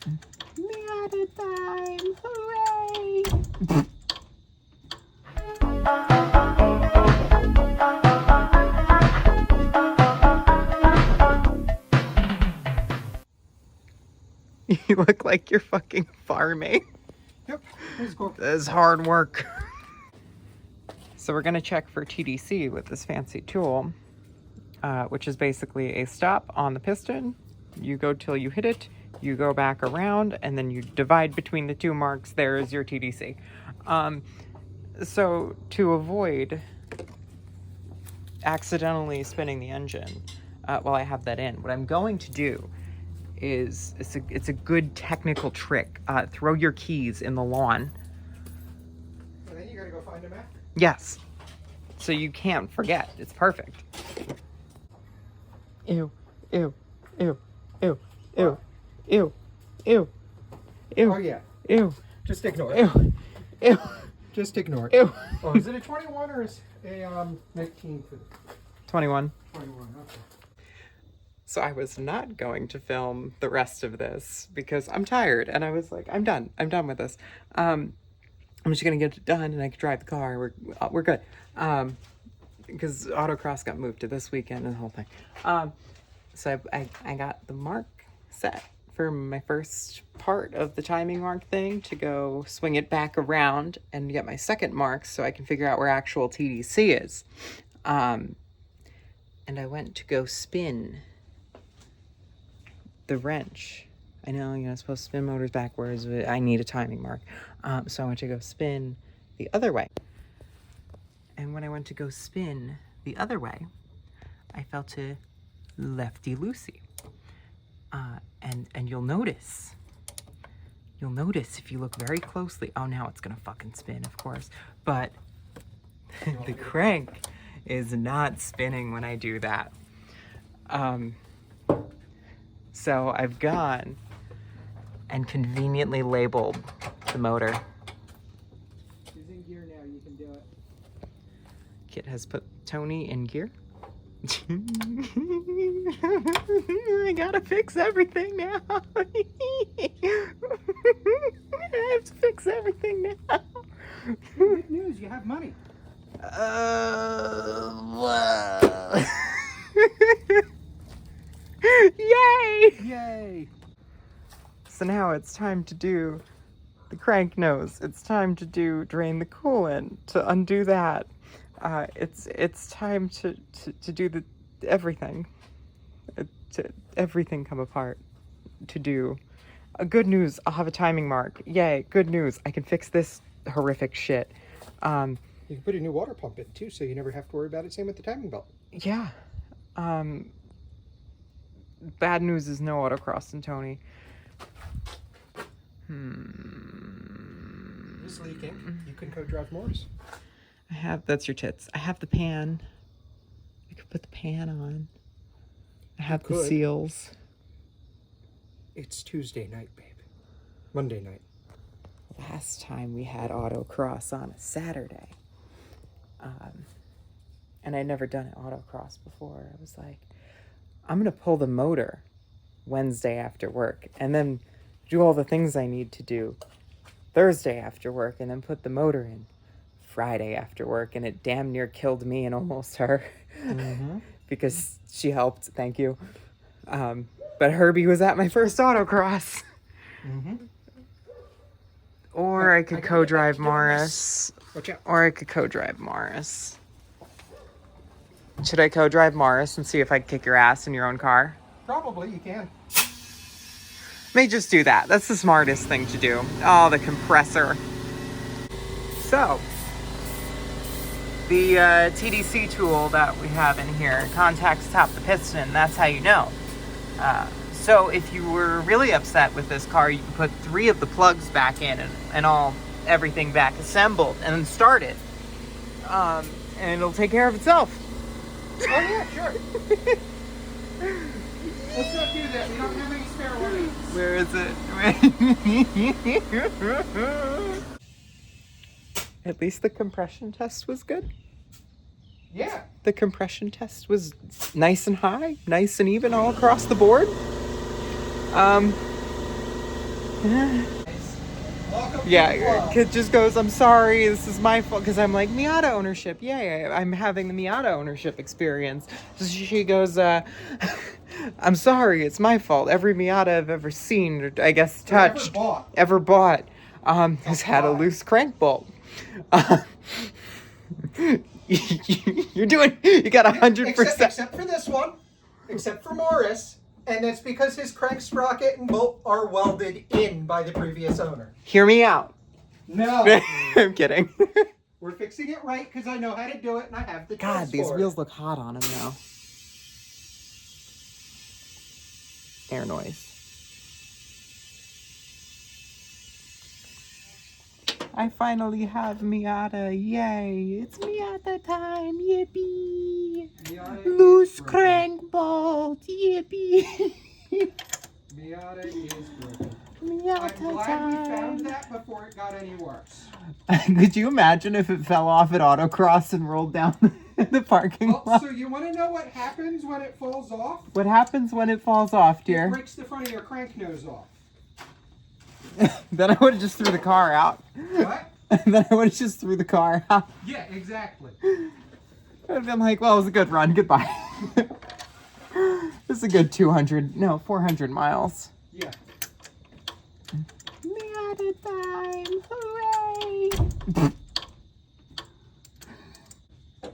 Miata time! Hooray! You look like you're fucking farming. Yep, let's go. This is hard work. So we're gonna check for TDC with this fancy tool, which is basically a stop on the piston. You go till you hit it, you go back around, and then you divide between the two marks. There is your TDC. So to avoid accidentally spinning the engine while I have that in, what I'm going to do is, it's a good technical trick. Throw your keys in the lawn. And then you gotta go find them after. Yes. So you can't forget. It's perfect. Ew, ew, ew, ew, ew, ew, ew, ew. Oh yeah. Ew. Just ignore it. Ew. Ew. Just ignore it. Ew. Oh, is it a 21 or is a 19 for the 21. 21? Okay. So I was not going to film the rest of this because I'm tired, and I was like, I'm done with this. I'm just gonna get it done, and I can drive the car. We're good. Because autocross got moved to this weekend and the whole thing. So I got the mark set for my first part of the timing mark thing to go swing it back around and get my second mark so I can figure out where actual TDC is. And I went to go spin the wrench. I know you're not supposed to spin motors backwards, but I need a timing mark. So I went to go spin the other way. And when I went to go spin the other way, I felt a lefty-loosey. And you'll notice if you look very closely, oh, now it's gonna fucking spin, of course, but the crank is not spinning when I do that. So I've gone and conveniently labeled the motor. She's in gear now, you can do it. Kit has put Tony in gear. I gotta fix everything now. I have to fix everything now. Good news, you have money. Wow. Yay! Yay! So now it's time to do the crank nose. It's time to drain the coolant, to undo that. It's time to do the everything. To everything come apart. To do. Good news, I'll have a timing mark. Yay, good news, I can fix this horrific shit. You can put a new water pump in too, so you never have to worry about it. Same with the timing belt. Yeah. Bad news is no autocross in Tony. It's leaking. You can co-drive Morris. That's your tits. I have the pan. I could put the pan on. I have the seals. It's Tuesday night, babe. Monday night. Last time we had autocross on a Saturday. And I'd never done autocross before. I was like, I'm going to pull the motor Wednesday after work and then do all the things I need to do Thursday after work and then put the motor in Friday after work. And it damn near killed me and almost her because she helped. Thank you. But Herbie was at my first autocross. Or I could co-drive Morris. Watch out. Or I could co-drive Morris. Should I co-drive Morris and see if I can kick your ass in your own car? Probably, you can. May just do that. That's the smartest thing to do. Oh, the compressor. So, the TDC tool that we have in here contacts top the piston. That's how you know. So if you were really upset with this car, you can put 3 of the plugs back in and everything back assembled and then start it. And it'll take care of itself. Oh yeah, sure. Let's not do that. We don't have any spare ones. Where is it? At least the compression test was good. Yeah. The compression test was nice and high, nice and even all across the board. Welcome to the Yeah, club. kid just goes, I'm sorry, this is my fault. Because I'm like, Miata ownership. Yay, I'm having the Miata ownership experience. So she goes, I'm sorry, it's my fault. Every Miata I've ever seen, or I guess touched, ever bought, has had a loose crank bolt. You're doing, you got 100%. Except for this one. Except for Morris. And that's because his crank sprocket and bolt are welded in by the previous owner. Hear me out. No. I'm kidding. We're fixing it right because I know how to do it and I have the God, tools these for wheels it. look hot on him now. Air noise. I finally have Miata. Yay. It's Miata time. Yippee. Miata Loose is crank bolt. Yippee. Miata is broken. Miata I'm glad time. we found that before it got any worse. Could you imagine if it fell off at autocross and rolled down the parking lot? So you want to know what happens when it falls off? What happens when it falls off, It dear? breaks the front of your crank nose off. Then I would have just threw the car out. What? Then I would have just threw the car out. Yeah, exactly. I'd have been like, well, it was a good run. Goodbye. This is a good 400 miles. Yeah. Miata time. Hooray.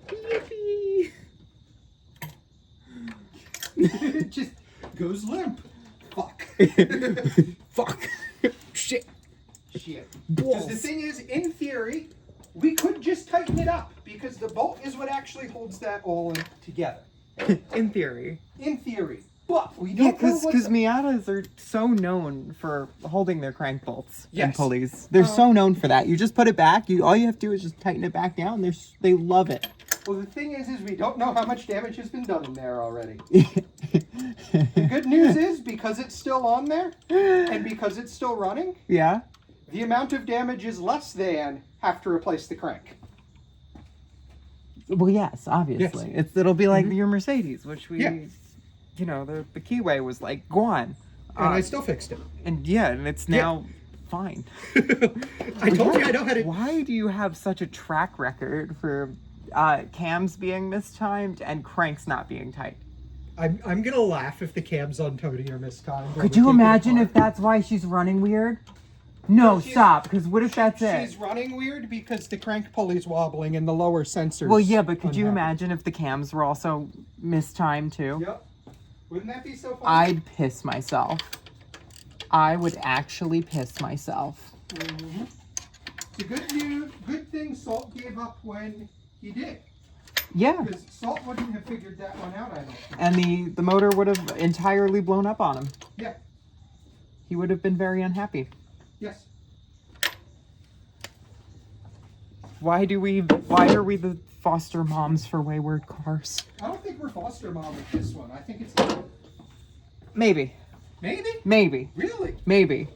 Yippee. It just goes limp. Fuck. Fuck. Shit. Shit. Because the thing is, in theory, we could just tighten it up because the bolt is what actually holds that all together. In theory. In theory. But we Yeah, don't know what because the- Miatas are so known for holding their crank bolts and Yes. pulleys. They're so known for that. You just put it back. All you have to do is just tighten it back down. They love it. Well, the thing is we don't know how much damage has been done in there already. The good news is, because it's still on there, and because it's still running, Yeah. the amount of damage is less than have to replace the crank. Well, yes, obviously. Yes. It'll be like your Mercedes, which we, Yeah. The keyway was like, go on. And I still fixed it. And it's now fine. I told you I know how to... Why do you have such a track record for cams being mistimed and cranks not being tight? I'm gonna laugh if the cams on Tony are mistimed. Could you imagine if that's why she's running weird? No, stop, because what if that's it? She's running weird because the crank pulley's wobbling and the lower sensors. Well, yeah, but could you unhappy. imagine if the cams were also mistimed too? Yep. Wouldn't that be so fun? I'd piss myself. I would actually piss myself. Mm-hmm. It's a good thing Salt gave up when he did. Yeah. Because Salt wouldn't have figured that one out, I don't think. And the motor would have entirely blown up on him. Yeah. He would have been very unhappy. Yes. Why are we the foster moms for wayward cars? I don't think we're foster mom with this one. I think it's... Maybe. Maybe? Maybe. Really? Maybe.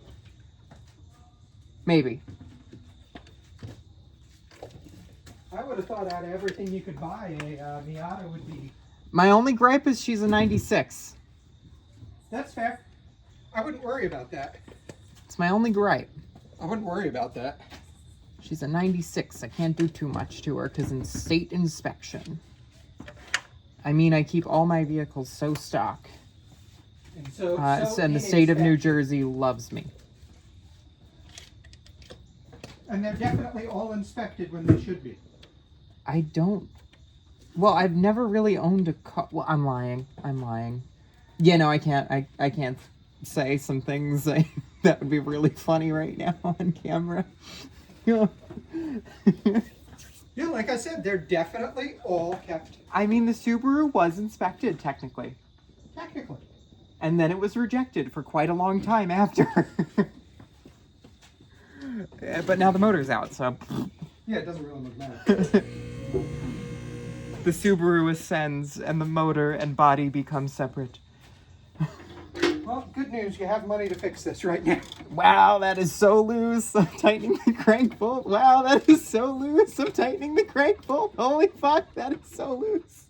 Maybe. I would have thought out of everything you could buy, a Miata would be... My only gripe is she's a 96. That's fair. I wouldn't worry about that. It's my only gripe. I wouldn't worry about that. She's a 96. I can't do too much to her because in state inspection. I mean, I keep all my vehicles so stock. And so And the state of New Jersey loves me. And they're definitely all inspected when they should be. I don't... Well, I've never really owned a car. Well, I'm lying. Yeah, no, I can't. I can't say some things that would be really funny right now on camera. Yeah, like I said, they're definitely all kept. I mean, the Subaru was inspected, technically. Technically. And then it was rejected for quite a long time after. But now the motor's out, so... Yeah, it doesn't really matter. The Subaru ascends, and the motor and body become separate. Well, good news, you have money to fix this right now. Wow, that is so loose. I'm tightening the crank bolt. Wow, that is so loose. I'm tightening the crank bolt. Holy fuck, that is so loose.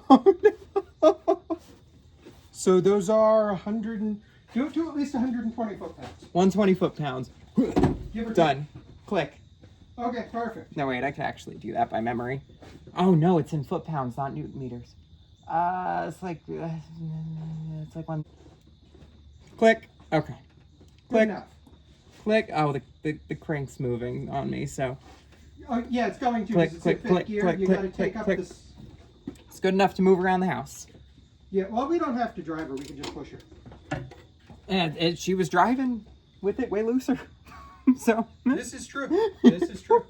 Oh no. So those are 100 and Do it to at least 120 foot-pounds. 120 foot-pounds. Give or Done. Click. take. Okay, perfect. No, wait, I can actually do that by memory. Oh, no, it's in foot-pounds, not Newton meters. It's like one. Click. Okay. Good Click. enough. Click. Oh, the crank's moving on me, so. Oh, yeah, it's going to. Click, It's click, in fifth click, gear. click, You click, got to click, take up click. this. It's good enough to move around the house. Yeah, well, we don't have to drive her. We can just push her. And she was driving with it way looser. So. This is true. This is true.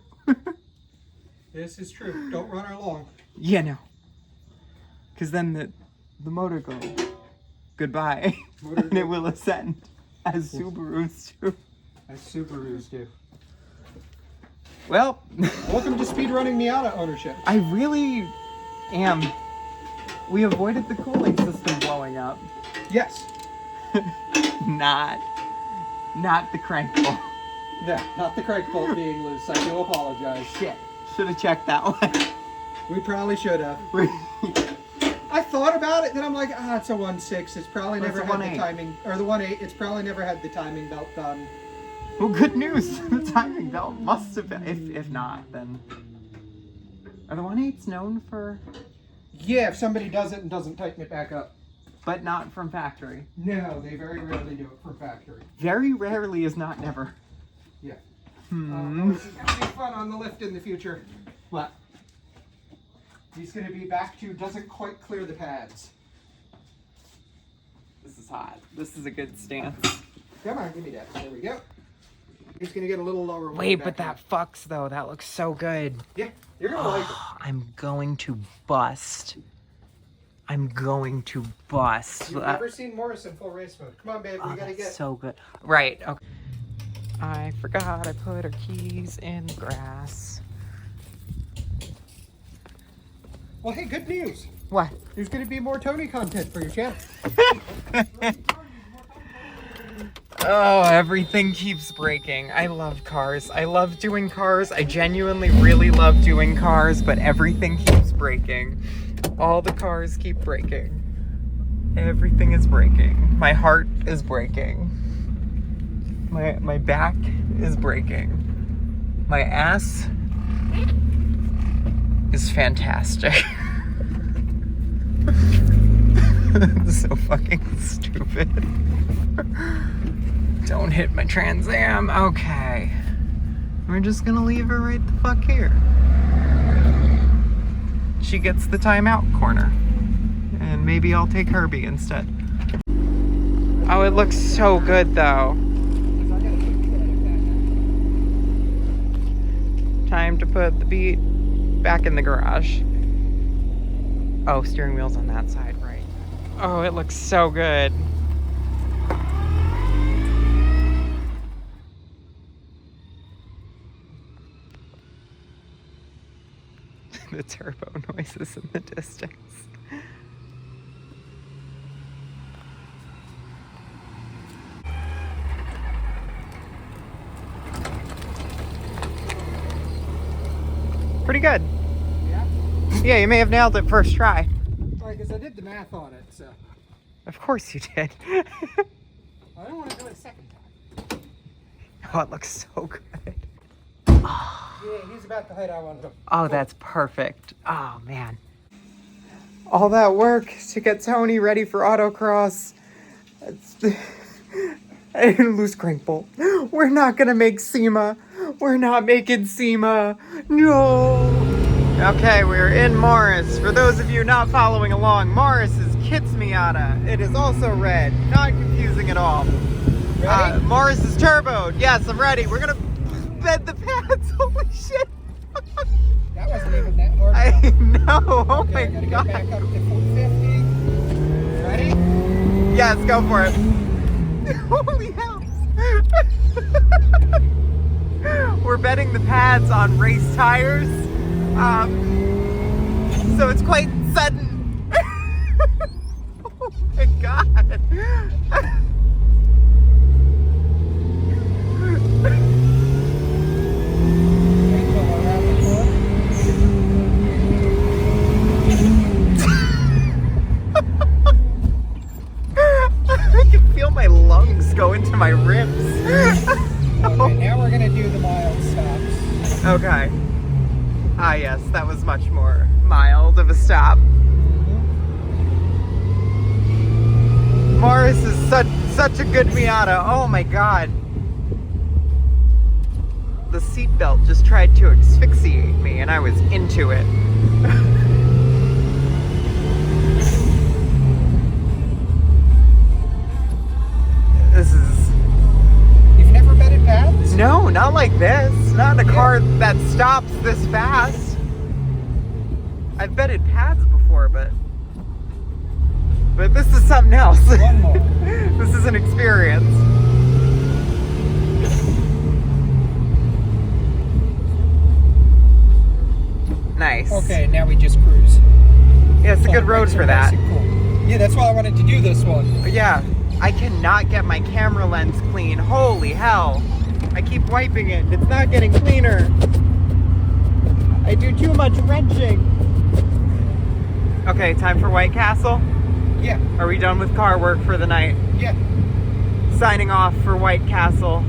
This is true. Don't run her long. Yeah, no. Because then the motor goes goodbye, Motor and it goes- will ascend as Subarus do. As Subarus do. Well, Welcome to speedrunning Miata ownership. I really am. We avoided the cooling system blowing up. Yes. Not the crank bolt. Yeah, not the crank bolt being loose. I do apologize. Shit. Should have checked that one. We probably should have. I thought about it, then I'm like, it's a 1.6. It's probably Well, never it's a had the 1.8. timing, or the 1.8. It's probably never had the timing belt done. Well, good news. The timing belt must have been. If not, then. Are the 1.8s known for. Yeah, if somebody does it and doesn't tighten it back up. But not from factory? No, they very rarely do it from factory. Very rarely is not never. Yeah. Hmm. This is going to be fun on the lift in the future. What? He's going to be back to doesn't quite clear the pads. This is hot. This is a good stance. Come on, give me that. There we go. He's going to get a little lower. when we Wait, back but that up. fucks though. That looks so good. Yeah, you're going to like it. I'm going to bust. I'm going to bust. You've never seen Morris in full race mode. Come on, babe. Oh, We got to that's get... so good. Right. Okay. I forgot I put her keys in the grass. Well, hey, good news. What? There's going to be more Tony content for your channel. Oh, everything keeps breaking. I love cars. I love doing cars. I genuinely really love doing cars, but everything keeps breaking. All the cars keep breaking. Everything is breaking. My heart is breaking. My back is breaking. My ass is fantastic. It's so fucking stupid. Don't hit my Trans Am. Okay. We're just gonna leave her right the fuck here. She gets the timeout corner. And maybe I'll take Herbie instead. Oh, it looks so good though. Time to put the Beat back in the garage. Oh, steering wheel's on that side, right. Oh, it looks so good. The turbo noises in the distance. Pretty good. Yeah? Yeah, you may have nailed it first try. All right, because I did the math on it, so... Of course you did. I don't want to do it a second time. Oh, it looks so good. Yeah, he's about the height I wanted him. Oh, that's perfect. Oh, man. All that work to get Tony ready for autocross. I didn't lose crank bolt. We're not gonna make SEMA. We're not making SEMA. No. Okay, we're in Morris. For those of you not following along, Morris is Kit's Miata. It is also red. Not confusing at all. Ready? Morris is turboed. Yes, I'm ready. We're gonna bed the pads. Holy shit. That wasn't even that hard. I know. Oh Okay, I my gotta god. get back up to 450. Ready? Yes, go for it. Holy hell. We're betting the pads on race tires. So it's quite sudden. Oh my god. I can feel my lungs Okay, now we're gonna do the mild stops. Okay. Ah, yes, that was much more mild of a stop. Morris is such a good Miata. Oh my god. The seatbelt just tried to asphyxiate me and I was into it. This is... You've never betted pads? No, not like this. Not in a car that stops this fast. I've betted pads before, but this is something else. One more. This is an experience. Nice. Okay, now we just cruise. Yeah, it's a good road for that. Nice and cool. Yeah, that's why I wanted to do this one. But yeah, I cannot get my camera lens clean. Holy hell. I keep wiping it. It's not getting cleaner. I do too much wrenching. Okay, time for White Castle. Yeah. Are we done with car work for the night? Yeah. Signing off for White Castle.